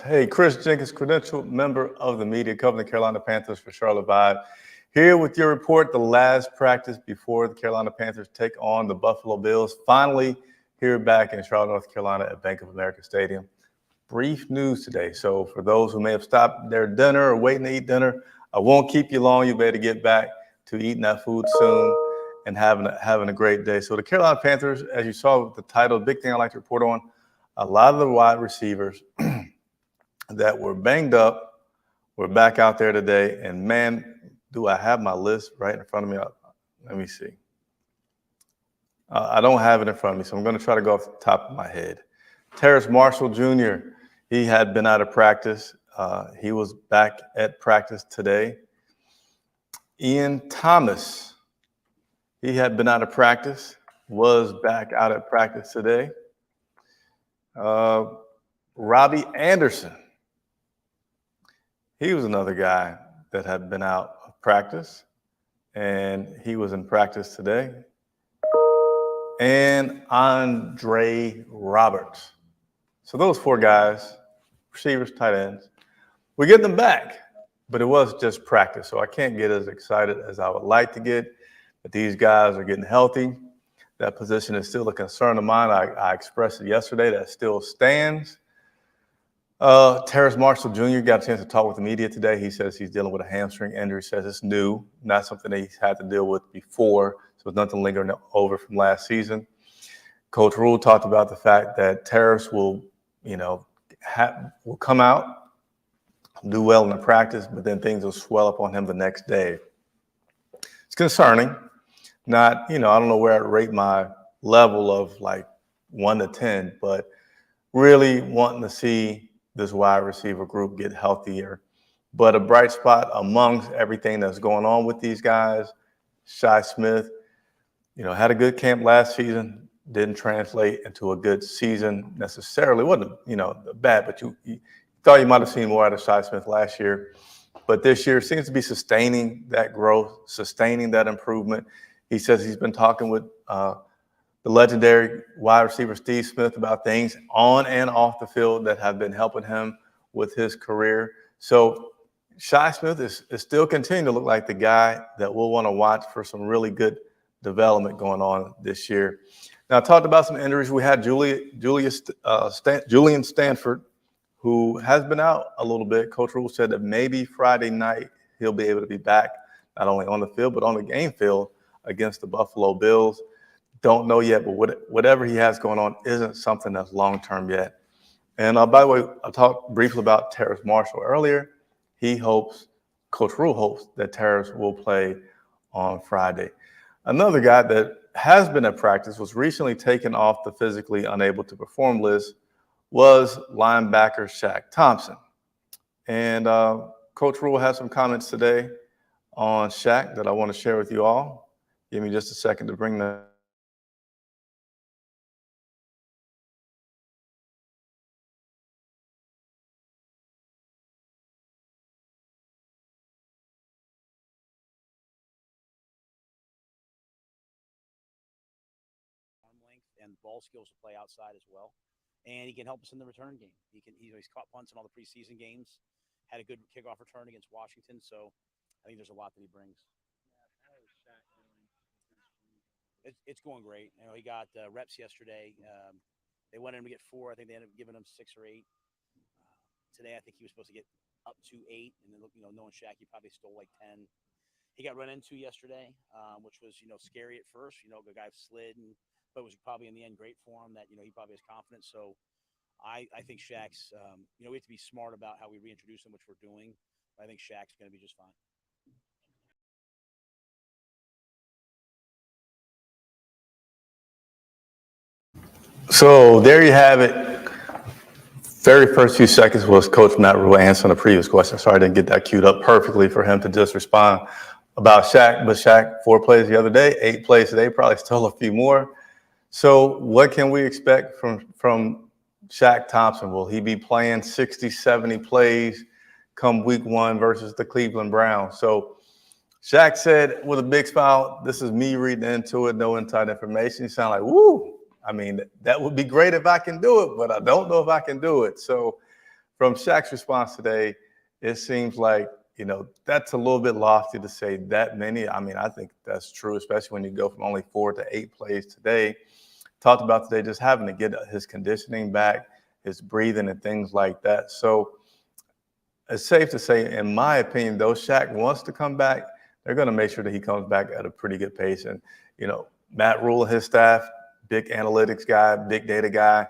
Hey, Chris Jenkins, credentialed member of the media covering the Carolina Panthers for Charlotte Vibe. Here with your report, the last practice before the Carolina Panthers take on the Buffalo Bills. Finally, here back in Charlotte, North Carolina at Bank of America Stadium. Brief news today. So for those who may have stopped their dinner or waiting to eat dinner, I won't keep you long. You better get back to eating that food soon and having a great day. So the Carolina Panthers, as you saw with the title, big thing I like to report on, a lot of the wide receivers that were banged up. We're back out there today, and man, do I have my list right in front of me? Let me see. I don't have it in front of me, so I'm going to try to go off the top of my head. Terrace Marshall Jr., he had been out of practice. He was back at practice today. Ian Thomas, he had been out of practice, was back out at practice today. Robbie Anderson, he was another guy that had been out of practice, and he was in practice today. And Andre Roberts. So those four guys, receivers, tight ends, we get them back, but it was just practice. So I can't get as excited as I would like to get, but these guys are getting healthy. That position is still a concern of mine. I expressed it yesterday. That still stands. Terrace Marshall Jr. got a chance to talk with the media today. He says he's dealing with a hamstring injury. Says it's new, not something that he's had to deal with before. So it's nothing lingering over from last season. Coach Rule talked about the fact that Terrace will, will come out, do well in the practice, but then things will swell up on him the next day. It's concerning. Not, I don't know where I'd rate my level of like 1 to 10, but really wanting to see this wide receiver group get healthier. But a bright spot amongst everything that's going on with these guys, Shi Smith, had a good camp last season, didn't translate into a good season necessarily. Wasn't, bad, but you thought you might have seen more out of Shi Smith last year. But this year seems to be sustaining that growth, sustaining that improvement. He says he's been talking with the legendary wide receiver Steve Smith about things on and off the field that have been helping him with his career. So Shi Smith is still continuing to look like the guy that we'll want to watch for some really good development going on this year. Now, I talked about some injuries. We had Julian Stanford, who has been out a little bit. Coach Rule said that maybe Friday night he'll be able to be back, not only on the field, but on the game field against the Buffalo Bills. Don't know yet, but whatever he has going on isn't something that's long-term yet. And by the way, I talked briefly about Terrace Marshall earlier. Coach Rule hopes that Terrace will play on Friday. Another guy that has been at practice, was recently taken off the physically unable to perform list, was linebacker Shaq Thompson. And Coach Rule has some comments today on Shaq that I want to share with you all. Give me just a second to bring that. And ball skills to play outside as well. And he can help us in the return game. He's caught punts in all the preseason games, had a good kickoff return against Washington. So I think there's a lot that he brings. It's going great. He got reps yesterday. They wanted him to get 4. I think they ended up giving him 6 or 8. Today, I think he was supposed to get up to 8. And then, knowing Shaq, he probably stole like 10. He got run into yesterday, which was, scary at first. The guy slid but it was probably in the end great for him that, he probably has confidence. So I think Shaq's, we have to be smart about how we reintroduce him, which we're doing. But I think Shaq's going to be just fine. So there you have it. Very first few seconds was Coach Matt Rule answering the previous question. Sorry I didn't get that queued up perfectly for him to just respond about Shaq. But Shaq, 4 plays the other day, 8 plays today, probably still a few more. So what can we expect from Shaq Thompson? Will he be playing 60, 70 plays come week 1 versus the Cleveland Browns? So Shaq said with a big smile, this is me reading into it, no inside information. He sounded like, woo. I mean, that would be great if I can do it, but I don't know if I can do it. So from Shaq's response today, it seems like, that's a little bit lofty to say that many. I mean, I think that's true, especially when you go from only 4 to 8 plays today. Talked about today just having to get his conditioning back, his breathing and things like that. So it's safe to say, in my opinion, though Shaq wants to come back, they're going to make sure that he comes back at a pretty good pace. And, Matt Rule and his staff, big analytics guy, big data guy,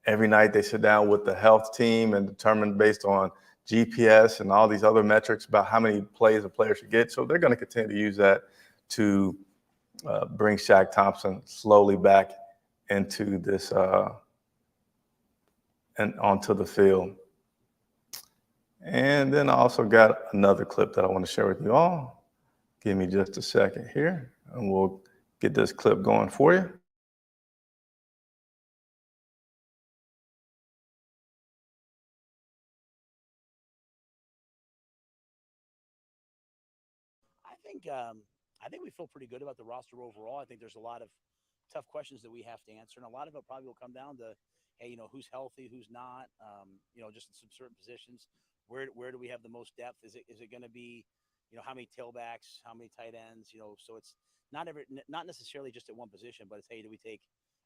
every night they sit down with the health team and determine based on GPS and all these other metrics about how many plays a player should get. So they're going to continue to use that to bring Shaq Thompson slowly back into this and onto the field. And then I also got another clip that I want to share with you all. Give me just a second here, and we'll get this clip going for you. I think we feel pretty good about the roster overall. I think there's a lot of tough questions that we have to answer, and a lot of it probably will come down to, hey, who's healthy, who's not, just in some certain positions. Where do we have the most depth? Is it going to be, how many tailbacks, how many tight ends? So it's not necessarily just at one position, but it's, hey, do we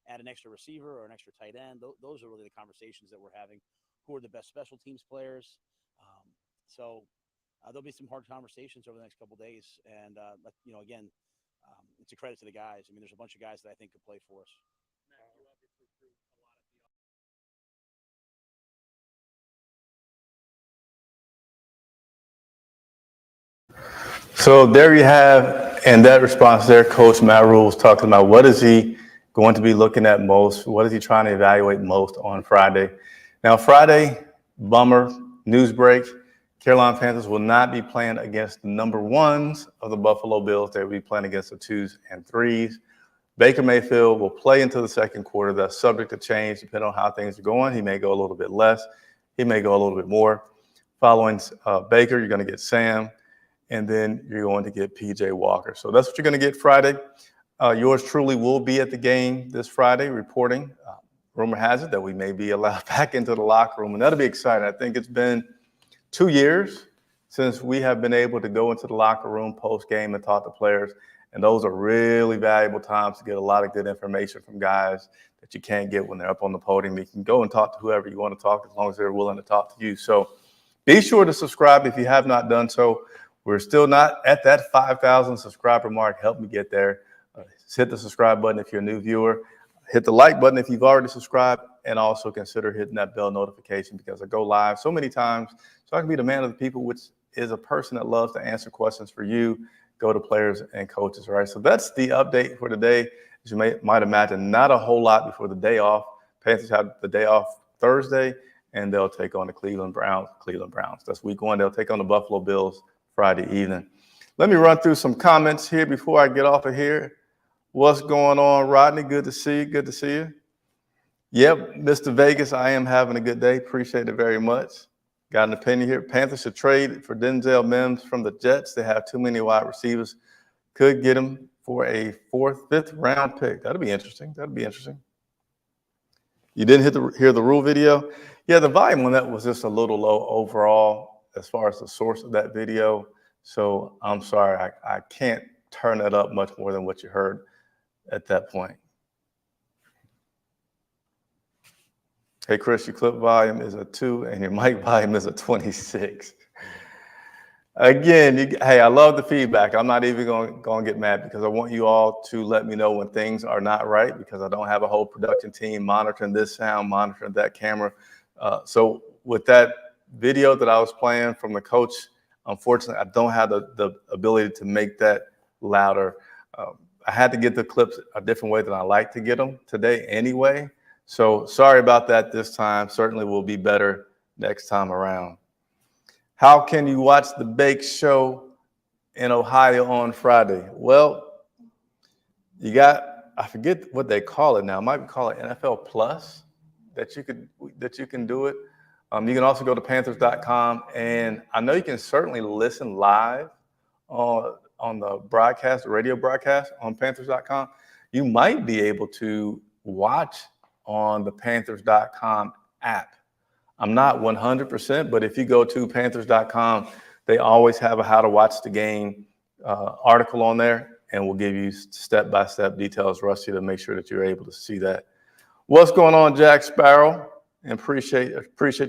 add an extra receiver or an extra tight end? Those are really the conversations that we're having. Who are the best special teams players? There'll be some hard conversations over the next couple of days. And, again, it's a credit to the guys. I mean, there's a bunch of guys that I think could play for us. So there you have, in that response there, Coach Matt Rule was talking about what is he going to be looking at most? What is he trying to evaluate most on Friday? Now, Friday, bummer, news break. Carolina Panthers will not be playing against the number ones of the Buffalo Bills. They will be playing against the 2s and 3s. Baker Mayfield will play into the second quarter. That's subject to change depending on how things are going. He may go a little bit less. He may go a little bit more. Following Baker, you're going to get Sam, and then you're going to get P.J. Walker. So that's what you're going to get Friday. Yours truly will be at the game this Friday reporting. Rumor has it that we may be allowed back into the locker room, and that'll be exciting. I think it's been 2 years since we have been able to go into the locker room post-game and talk to players, and those are really valuable times to get a lot of good information from guys that you can't get when they're up on the podium. You can go and talk to whoever you want to talk as long as they're willing to talk to you. So be sure to subscribe if you have not done so. We're still not at that 5,000 subscriber mark. Help me get there. Hit the subscribe button if you're a new viewer. Hit the like button if you've already subscribed, and also consider hitting that bell notification because I go live so many times. So I can be the man of the people, which is a person that loves to answer questions for you, go to players and coaches, right? So that's the update for today. As you might imagine, not a whole lot before the day off. Panthers have the day off Thursday, and they'll take on the Cleveland Browns. That's week 1. They'll take on the Buffalo Bills Friday evening. Let me run through some comments here before I get off of here. What's going on, Rodney? Good to see you. Good to see you. Yep, Mr. Vegas, I am having a good day. Appreciate it very much. Got an opinion here. Panthers should trade for Denzel Mims from the Jets. They have too many wide receivers. Could get him for a 4th, 5th round pick. That'll be interesting. You didn't hear the Rule video? Yeah, the volume on that was just a little low overall as far as the source of that video. So I'm sorry, I can't turn that up much more than what you heard at that point. Hey, Chris, your clip volume is a 2 and your mic volume is a 26. Again, hey, I love the feedback. I'm not even going to get mad because I want you all to let me know when things are not right because I don't have a whole production team monitoring this sound, monitoring that camera. So with that video that I was playing from the coach, unfortunately, I don't have the ability to make that louder. I had to get the clips a different way than I like to get them today anyway. So sorry about that this time. Certainly will be better next time around. How can you watch the Bake Show in Ohio on Friday? Well, you got, I forget what they call it now. It might be called NFL Plus that you can do it. You can also go to Panthers.com, and I know you can certainly listen live on the broadcast, the radio broadcast on Panthers.com. You might be able to watch on the Panthers.com app. I'm not 100%, but if you go to Panthers.com, they always have a how to watch the game article on there, and we'll give you step-by-step details, Rusty, to make sure that you're able to see that. What's going on, Jack Sparrow? And appreciate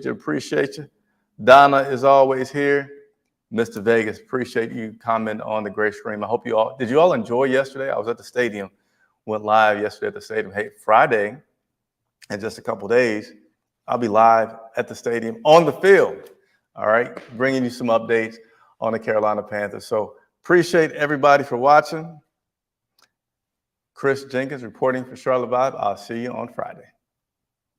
you. Donna is always here. Mr. Vegas, appreciate you commenting on the great stream. I hope did you all enjoy yesterday? I was at the stadium, went live yesterday at the stadium. Hey, Friday, in just a couple days, I'll be live at the stadium on the field, all right, bringing you some updates on the Carolina Panthers. So appreciate everybody for watching. Chris Jenkins reporting for Charlotte Vibe. I'll see you on Friday.